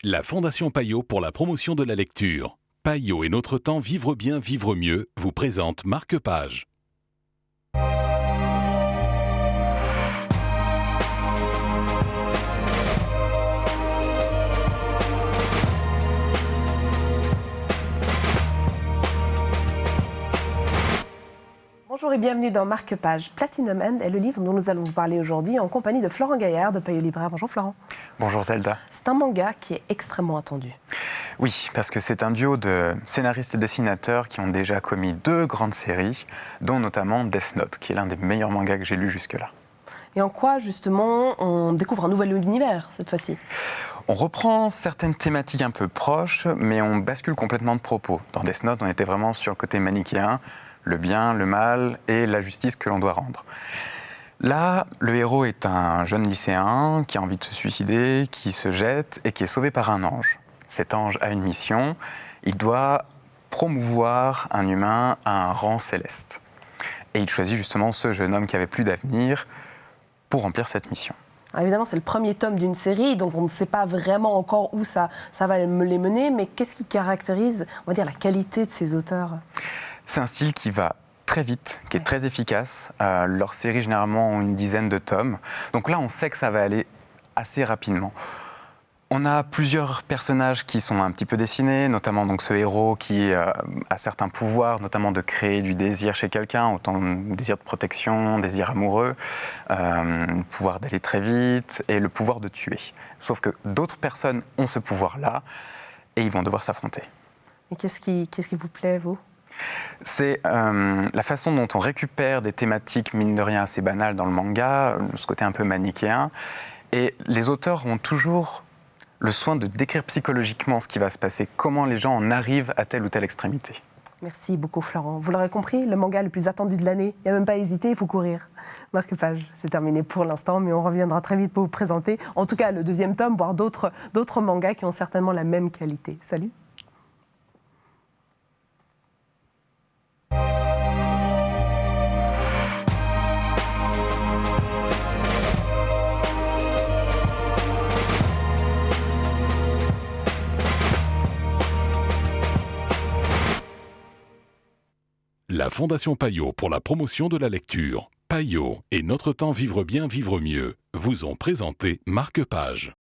La Fondation Payot pour la promotion de la lecture. Payot et Notre Temps Vivre bien, vivre mieux vous présente Marque-Page. Bonjour et bienvenue dans Marque-Page. Platinum End est le livre dont nous allons vous parler aujourd'hui en compagnie de Florent Gaillard de Payot Libraire. Bonjour Florent. Bonjour Zelda. C'est un manga qui est extrêmement attendu. Oui, parce que c'est un duo de scénaristes et dessinateurs qui ont déjà commis 2 grandes séries, dont notamment Death Note, qui est l'un des meilleurs mangas que j'ai lus jusque-là. Et en quoi, justement, on découvre un nouvel univers cette fois-ci? On reprend certaines thématiques un peu proches, mais on bascule complètement de propos. Dans Death Note, on était vraiment sur le côté manichéen, le bien, le mal et la justice que l'on doit rendre. Là, le héros est un jeune lycéen qui a envie de se suicider, qui se jette et qui est sauvé par un ange. Cet ange a une mission, il doit promouvoir un humain à un rang céleste. Et il choisit justement ce jeune homme qui avait plus d'avenir pour remplir cette mission. Alors évidemment, c'est le premier tome d'une série, donc on ne sait pas vraiment encore où ça va les mener, mais qu'est-ce qui caractérise, on va dire, la qualité de ces auteurs? C'est un style qui va très vite, qui est très efficace. Leurs séries, généralement, ont une dizaine de tomes. Donc là, on sait que ça va aller assez rapidement. On a plusieurs personnages qui sont un petit peu dessinés, notamment donc ce héros qui a certains pouvoirs, notamment de créer du désir chez quelqu'un, autant désir de protection, désir amoureux, le pouvoir d'aller très vite et le pouvoir de tuer. Sauf que d'autres personnes ont ce pouvoir-là et ils vont devoir s'affronter. Et qu'est-ce qui vous plaît, vous? C'est la façon dont on récupère des thématiques, mine de rien, assez banales dans le manga, ce côté un peu manichéen. Et les auteurs ont toujours le soin de décrire psychologiquement ce qui va se passer, comment les gens en arrivent à telle ou telle extrémité. Merci beaucoup Florent. Vous l'aurez compris, le manga le plus attendu de l'année, il n'y a même pas à hésiter, il faut courir. Marque-Page, c'est terminé pour l'instant, mais on reviendra très vite pour vous présenter, en tout cas le 2e tome, voire d'autres mangas qui ont certainement la même qualité. Salut. La Fondation Payot pour la promotion de la lecture. Payot et Notre Temps Vivre bien, vivre mieux vous ont présenté Marque-Page.